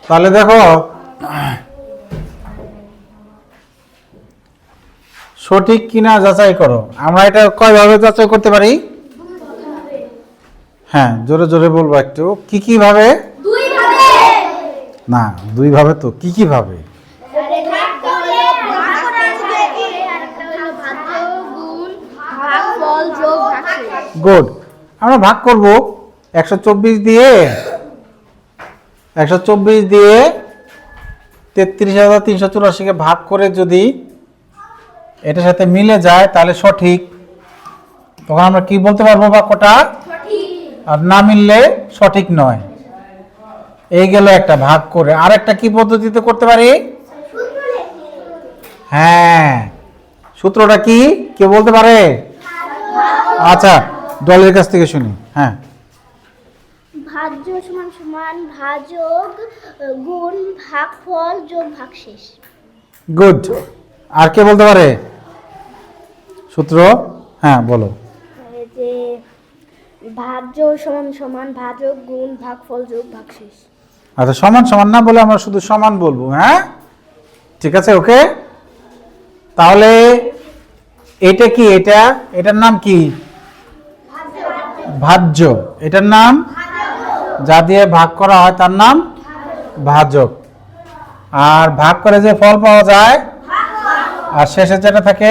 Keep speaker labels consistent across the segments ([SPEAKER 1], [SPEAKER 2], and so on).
[SPEAKER 1] তাহলে দেখো সঠিক কিনা যাচাই করো। আমরা এটা কয়ভাবে যাচাই করতে পারি? হ্যাঁ, জোরে জোরে বলবো একটু। কি কি ভাবে? না, দুই ভাবে তো। কি কি ভাবে? গুড। আমরা ভাগ করব 124 দিয়ে 33,384 কে ভাগ করে যদি এটার সাথে মিলে যায় তাহলে সঠিক। তখন আমরা কি বলতে পারবো? বাক্যটা আর না মিললে সঠিক নয়। এই গেল একটা ভাগ করে। আর একটা কি পদ্ধতিতে করতে পারি? হ্যাঁ, সূত্রটা কি কেউ বলতে পারে? আচ্ছা, ডলের কাছ থেকে শুনি। হ্যাঁ,
[SPEAKER 2] ভাজ্য সমান সমান ভাজক গুণ ভাগফল যোগ ভাগশেষ।
[SPEAKER 1] গুড। আর কে বলতে পারে সূত্র? হ্যাঁ, বলো।
[SPEAKER 2] যে ভাজ্য সমান সমান ভাজক গুণ ভাগফল যোগ ভাগশেষ।
[SPEAKER 1] আচ্ছা, সমান সমান না বলে আমরা শুধু সমান বলবো। হ্যাঁ, ঠিক আছে, ওকে। তাহলে এটা কি? এটার নাম কি? ভাজ্য। এটার নাম যা দিয়ে ভাগ করা হয় তার নাম ভাজক। আর ভাগ করে যে ফল পাওয়া যায় আর শেষে যেটা থাকে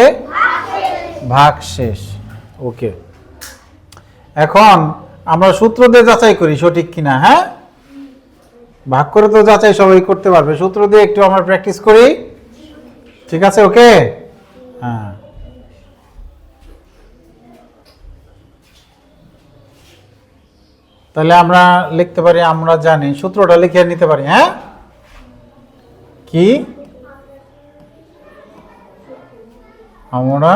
[SPEAKER 1] ভাগশেষ। ওকে, এখন আমরা সূত্র দিয়ে যাচাই করি সঠিক কিনা। হ্যাঁ, ভাগ করে তো যাচাই সবাই করতে পারবে, সূত্র দিয়ে একটু আমরা প্র্যাকটিস করি। ঠিক আছে, ওকে। হ্যাঁ, তাহলে আমরা লিখতে পারি, আমরা জানি সূত্রটা লিখে নিতে পারি। হ্যাঁ, কি আমরা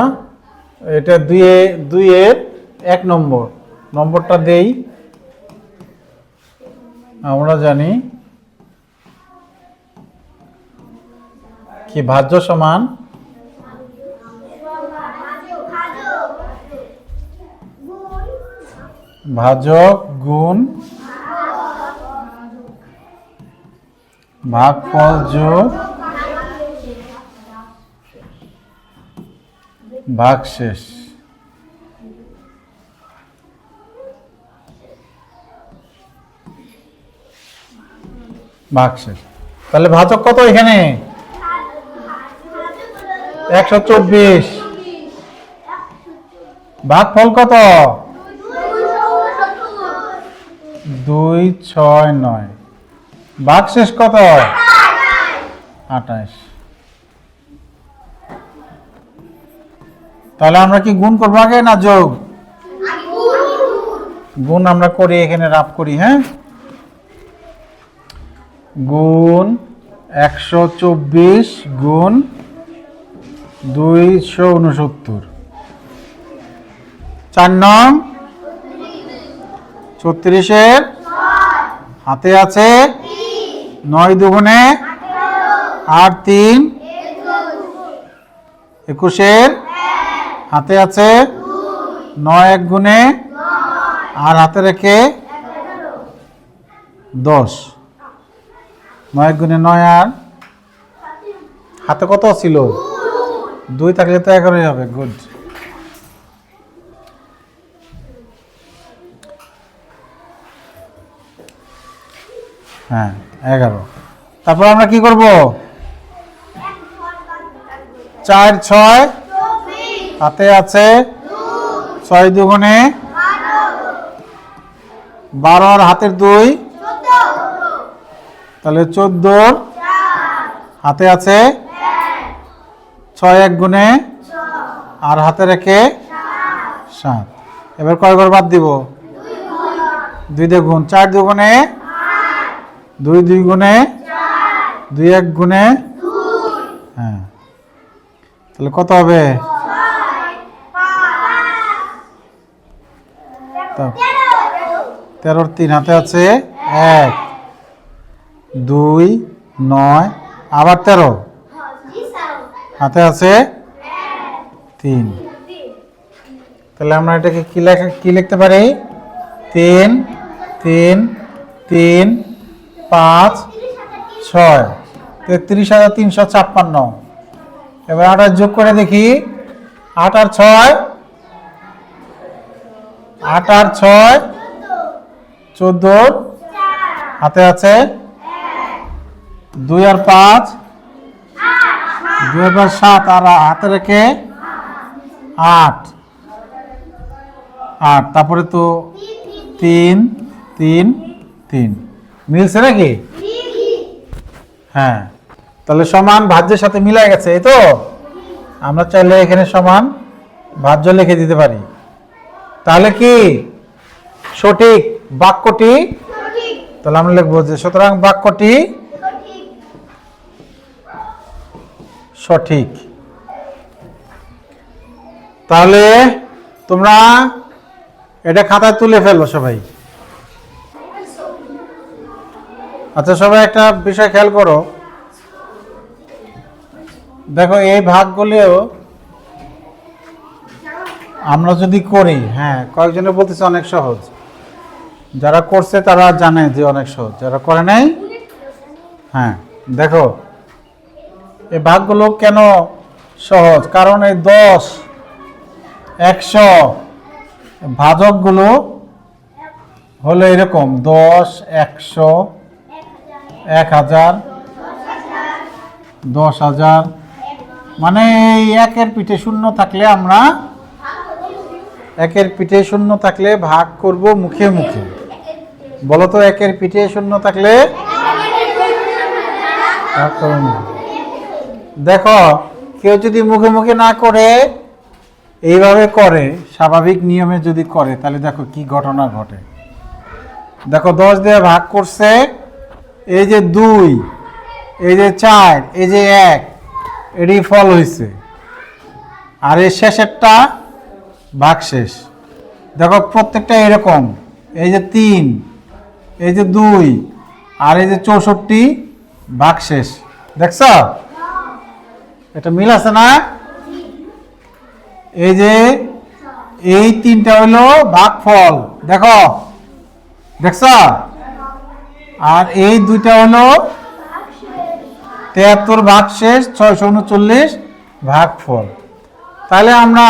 [SPEAKER 1] এটা দুইয়ের 1 নম্বরটা দেই। আমরা জানি কি ভাজ্য সমান ভাজক গুণ ভাগফল যোগ ভাগশেষ। তাহলে ভাজক কত এখানে? 124। ভাগফল কত? 269। ভাগশেষ কত? 28। তাহলে আমরা কি গুণ করবো আগে না যোগ? গুণ আমরা করি, এখানে রাফ করি। হ্যাঁ, গুণ 124 গুণ 269। 4 নং 36-এর হাতে আছে 9 দুগুণে 8 3 21-এর হাতে আছে 9 1 গুণে আর হাতে রেখে 10। 9 1 গুণে 9 আর হাতে কত ছিল? 2 থাকলে তো 11 হবে। গুড। হ্যাঁ, 11। তারপর আমরা কি করব? 4 6 হাতে আছে 6 দুগুণে 12 আর হাতের 2 তাহলে 14 হাতে আছে 6 1 গুণে আর হাতে রেখে 7। এবার কয় ঘর বাদ দিব? 2 দ্বিগুণ 4 দুগুণে 2 2 গুণে 2 1 গুণে। হ্যাঁ, তাহলে কত হবে? 13 3 হাতে আছে 1 2 9 আবার 13 হাতে আছে 3। তাহলে আমরা এটাকে কি লিখতে পারি? 3 3 3 5 6 33,356। এবার 8 যোগ করে দেখি। 8 আর 6 14, হাতে আছে 2 আর 5 2 আর 5 7, আর হাতে রেখে 8, তারপরে তো 3 3 3 মিলছে নাকি? হ্যাঁ, তাহলে সমান ভাজ্যের সাথে মিলে গেছে, এই তো। আমরা চাইলে এখানে সমান ভাজ্য লিখে দিতে পারি। তাহলে কি সঠিক বাক্যটি? তাহলে আমরা লিখবো যে সুতরাং বাক্যটি সঠিক। তাহলে তোমরা এটা খাতায় তুলে ফেলো সবাই। আচ্ছা, সবাই একটা বিষয় খেয়াল করো। দেখো, এই ভাগগুলিও আমরা যদি করি, হ্যাঁ, কয়েকজনে বলতেছে অনেক সহজ। যারা করছে তারা জানে যে অনেক সহজ, যারা করে নাই, হ্যাঁ। দেখো, এই ভাগগুলো কেন সহজ? কারণ এই 10, 100 ভাজকগুলো হলো এরকম 10, 100, 1000, 10,000। মানে এই একের পিঠে শূন্য থাকলে আমরা ভাগ করব মুখে মুখে। বলো তো, একের পিঠে শূন্য থাকলে ভাগ করব মুখে। দেখো, কেউ যদি মুখে মুখে না করে, এইভাবে করে, স্বাভাবিক নিয়মে যদি করে, তাহলে দেখো কি ঘটনা ঘটে। দেখো, 10 দিয়ে ভাগ করছে, এই যে 2, এই যে 4, এই যে 1, এটি ফল হয়েছে। আর এই শেষেরটা ভাগশেষ। দেখো, প্রত্যেকটা এরকম। এই যে 3, এই যে 2, আর এই যে 64 ভাগশেষ। দেখছ? এটা মিল আছে না? এই যে এই 3টা হলো ভাগফল। দেখো, দেখছ? আর এই 2টা হলো 73 ভাগশেষ, 639 ভাগফল। তাহলে আমরা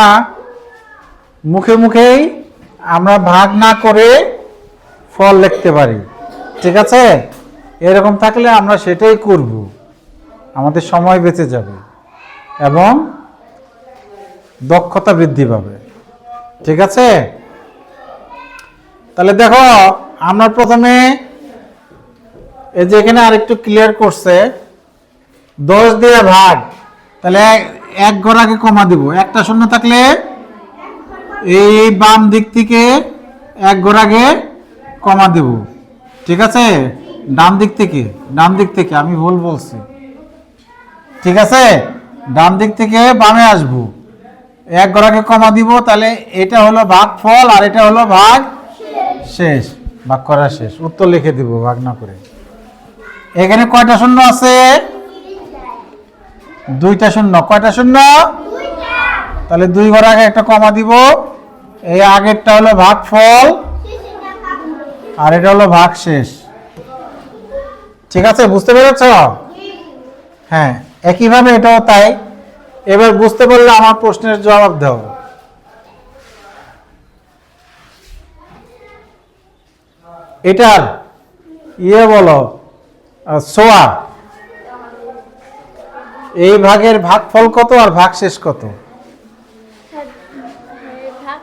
[SPEAKER 1] মুখে মুখেই আমরা ভাগ না করে ফল লিখতে পারি। ঠিক আছে? এরকম থাকলে আমরা সেটাই করব, আমাদের সময় বেঁচে যাবে এবং দক্ষতা বৃদ্ধি পাবে। ঠিক আছে? তাহলে দেখো, আমরা প্রথমে এই যে এখানে আরেকটু ক্লিয়ার করছে, 10 দিয়ে ভাগ, তাহলে 1 ঘর আগে কমা দিব। একটা শূন্য থাকলে এই বাম দিক থেকে 1 ঘর আগে কমা দেব। ঠিক আছে? ডান দিক থেকে আমি ভুল বলছি। ঠিক আছে? ডান দিক থেকে বামে আসবো, 1 ঘর আগে কমা দিব। তাহলে এটা হলো ভাগফল আর এটা হলো ভাগ শেষ। ভাগ করা শেষ, উত্তর লিখে দিব ভাগ না করে। এখানে কয়টা শূন্য আছে? 2টা শূন্য। কয়টা শূন্য? তাহলে 2 ঘর আগে একটা কমা দিব। এই আগেরটা হলো ভাগফল আর এটা হলো ভাগ শেষ। ঠিক আছে? বুঝতে পেরেছ? হ্যাঁ, একইভাবে এটাও তাই। এবার বুঝতে পারলে আমার প্রশ্নের জবাব দাও। এটার বলো, সোয়া, এই ভাগের ভাগফল কত আর ভাগ শেষ কত?
[SPEAKER 2] ভাগ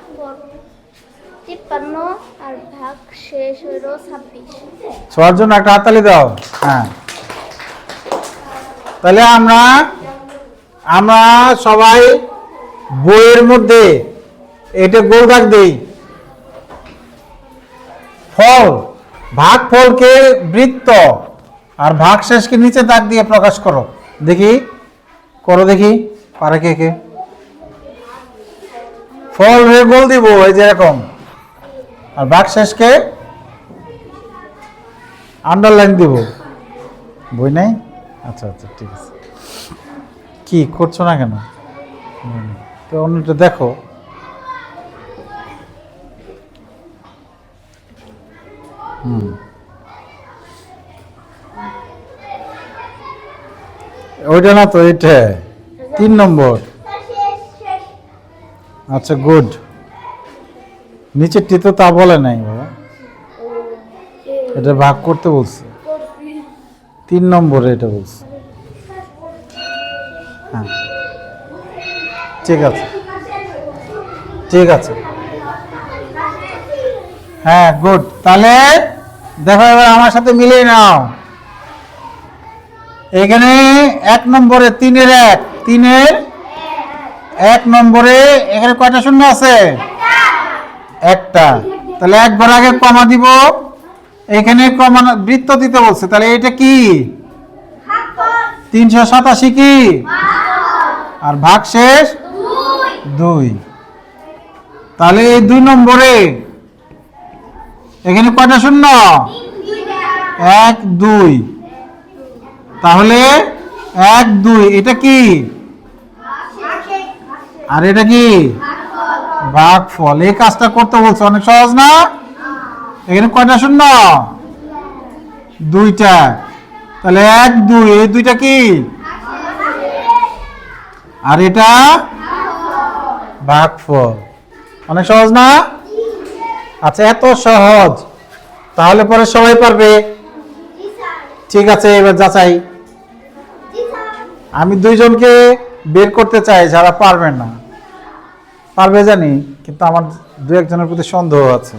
[SPEAKER 2] 53 আর ভাগ শেষ হলো 26।
[SPEAKER 1] সোয়ার জন্য একটা হাততালি দাও। হ্যাঁ, তাহলে আমরা সবাই বইয়ের মধ্যে এটা গোল দাগ দেই। ফল, ভাগ ফলকে বৃত্ত আর ভাগ শেষকে নিচে দাগ দিয়ে প্রকাশ করো। দেখি, করো দেখি, পারে কে কে? ফল রে গোল দিব এই যে এরকম, আর ভাগ শেষকে আন্ডারলাইন দিব। বই নাই? আচ্ছা আচ্ছা, ঠিক আছে। কি করছো না কেন? তো অন্যটা দেখো। ওইটা না তো, এটা 3 নম্বর। আচ্ছা গুড। নিচেরটি তো তা বলে নাই বাবা, এটা ভাগ করতে বলছে, 3 নম্বরে এটা বলছে। হ্যাঁ ঠিক আছে, ঠিক আছে, হ্যাঁ গুড। তাহলে দেখো এবার আমার সাথে মিলিয়ে নাও। এখানে 1 নম্বরে 3-এর 1, 3-এর 1 নম্বরে এখানে কয়টা শূন্য আছে? একটা। তাহলে একবার আগে কমা দিব, এখানে কমা বৃত্ত দিতে বলছে, তাহলে এটা কি? 387 কি? আর ভাগশেষ 2। তাহলে এই 2 নম্বরে এখানে কয়টা শূন্য? 1 2। তাহলে 1 2 এটা কি? আর এটা কি? ভাগফল। এই কাজটা করতে বলছে, অনেক সহজ না? এখানে কয়টা শূন্য? 2টা। তাহলে 1 2, এই 2টা কি? আর এটা ভাগফল। অনেক সহজ না? আচ্ছা এত সহজ, তাহলে পরে সবাই পারবে। ঠিক আছে, এবার যাচাই। আমি 2 জনকে বের করতে চাই যারা পারবে না। পারবে জানি, কিন্তু আমার 2-1 জনের প্রতি সন্দেহ আছে।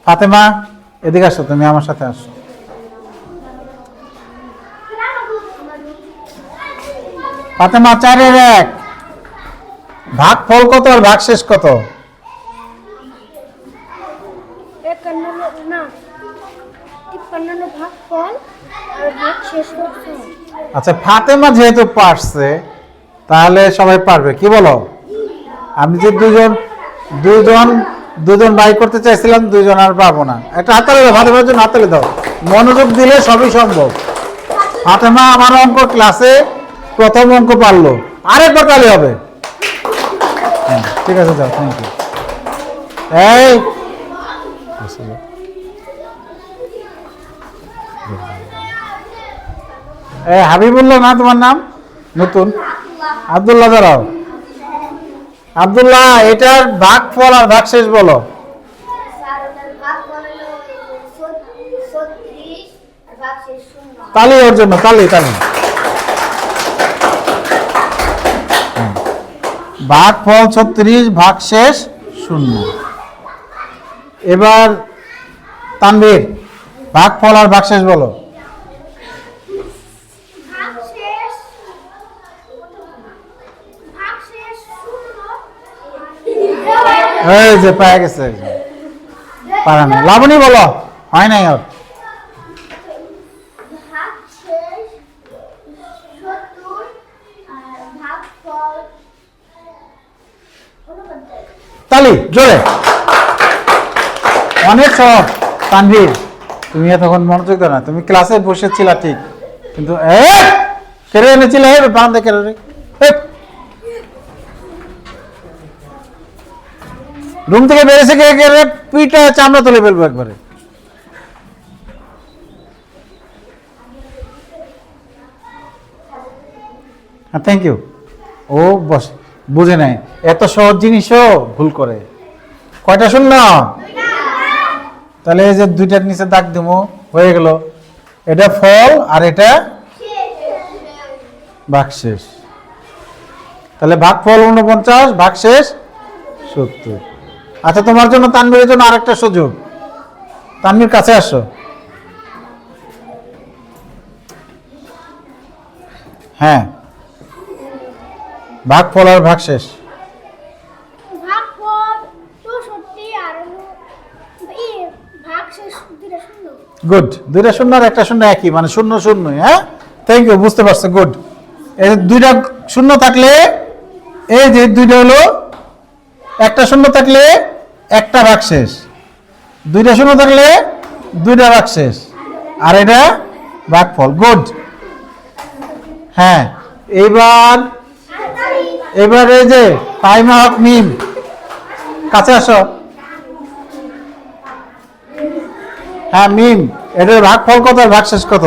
[SPEAKER 1] ফাতেমা এদিকে আসো, তুমি আমার সাথে আসো। ফাতেমা 4-এর 1 ভাগফল কত আর ভাগশেষ কত?
[SPEAKER 2] 53 ভাগফল আর ভাগশেষ কত?
[SPEAKER 1] আচ্ছা ফাতেমা যেহেতু পারছে তাহলে সবাই পারবে, কি বলো? আমি যে দুজন বাই করতে চাইছিলাম, 2 জন আর পাবো না। একটা হাততালি দাও, ফাতেমার জন্য হাততালি দাও। মনোযোগ দিলে সবই সম্ভব। ফাতেমা আমার অঙ্ক ক্লাসে প্রথম অঙ্ক পারলো, আরেকবার তাহলে হবে। ঠিক আছে যাও, থ্যাংক ইউ। এই হাবিবুল্লাহ না তোমার নাম? নতুন আব্দুল্লাহ। দাঁড়াও আব্দুল্লাহ, এটার ভাগফল আর ভাগশেষ বলো। তালি ওর জন্য, তালি তালি। ভাগফল 36, ভাগশেষ 0। এবার তানভীর, ভাগফল আর ভাগশেষ বলো। এই যে পায়ে গেছে, পারা না। লাবণী বলো, হয় নাই ওর। তালি জোরে। অনেক সহজ। তানভীর তুমি তখন মনোযোগ দাও না, তুমি ক্লাসে বসেছিলা ঠিক, কিন্তু কেড়ে এনেছিলে বারান্দা কেড়ে। রুম থেকে বেরিয়েছে কে? পিঠা চামড়া তুলে ফেলবো একবারে। হ্যাঁ থ্যাংক ইউ। ও বস বুঝে নাই, এত সহজ জিনিসও ভুল করে। কয়টা শূন্য? তাহলে এই যে 2টার নিচে দাগ দেবো, হয়ে গেল। এটা ফল আর এটা ভাগশেষ। তাহলে ভাগফল 49, ভাগশেষ 70। আচ্ছা তোমার জন্য, তানভীরের জন্য আরেকটা সুযোগ। তানভীর কাছে আসো। হ্যাঁ, ভাগফল আর ভাগশেষ।
[SPEAKER 2] ভাগফল 64 আর ভাগশেষ 2টা শূন্য।
[SPEAKER 1] গুড, 2টা শূন্য আর একটা শূন্য একই, মানে 0 0। হ্যাঁ থ্যাংক ইউ, বুঝতে পারছো। গুড। এই 2টা শূন্য থাকলে, এই যে 2টা হলো, একটা শূন্য থাকলে একটা ভাগশেষ, 2টা শূন্য থাকলে 2টা ভাগশেষ, আর এটা ভাগফল। গুড। হ্যাঁ এবার এই যে ফাহিমা হক মিম, কাছে আসো। হ্যাঁ মিম, এটার ভাগফল কত আর ভাগশেষ কত?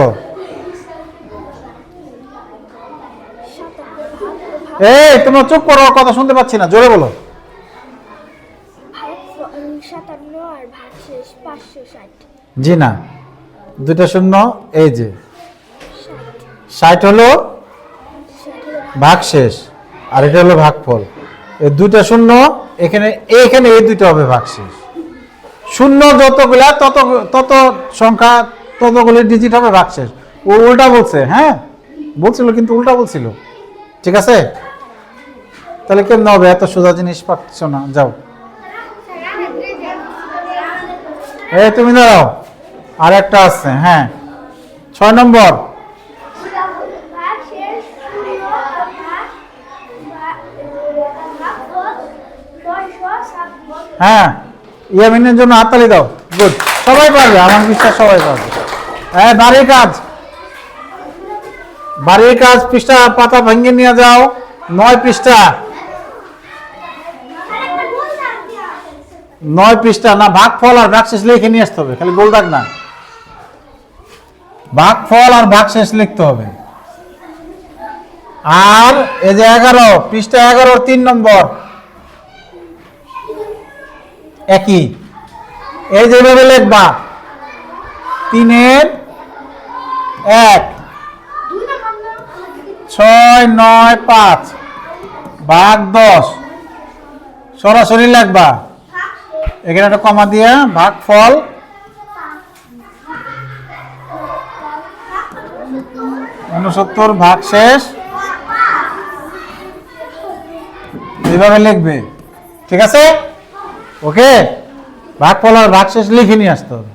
[SPEAKER 1] এই তোমরা চুপ করো, কথা শুনতে পাচ্ছি না, জোরে বলো।
[SPEAKER 2] 57 আর ভাগশেষ 560।
[SPEAKER 1] জি না, দুইটা শূন্য, এই যে 60 হলো ভাগশেষ আর এটা হলো ভাগফল। এই দুইটা শূন্য এখানে এখানে এই দুইটা হবে ভাগশেষ। শূন্য যতগুলা তত তত সংখ্যা ততগুলি ডিজিট হবে ভাগশেষ। ও উল্টা বলছে, হ্যাঁ বলছিল কিন্তু উল্টা বলছিল, ঠিক আছে? তাহলে কেমন হবে? এত সোজা জিনিস পাচ্ছ না, যাও। এই তুমি দাঁড়াও, আর একটা আছে, হ্যাঁ 6 নম্বর। হ্যাঁ, ইয়ামিনের জন্য হাততালি দাও। গুড, সবাই পারবে, আমার বিশ্বাস সবাই পারবে। হ্যাঁ, বাড়ির কাজ, বাড়ির কাজ পৃষ্ঠা পাতা ভেঙে নিয়ে যাও। 9 পৃষ্ঠা, 9 পৃষ্ঠা না, ভাগফল আর ভাগশেষ লিখে নিয়ে আসতে হবে, খালি গোল দাগ না, ভাগফল আর ভাগশেষ লিখতে হবে। আর এই যে 11 পৃষ্ঠা, 11 3 নম্বর একই, এই যেভাবে লিখবা 3 এর 1 6 9 5 ভাগ 10 সরাসরি লিখবা, এখানে একটা কমা দিয়া ভাগফল 69 ভাগশেষ এইভাবে লিখবে, ঠিক আছে? ওকে, ভাগফল আর ভাগশেষ লিখে নিয়ে আসতে হবে।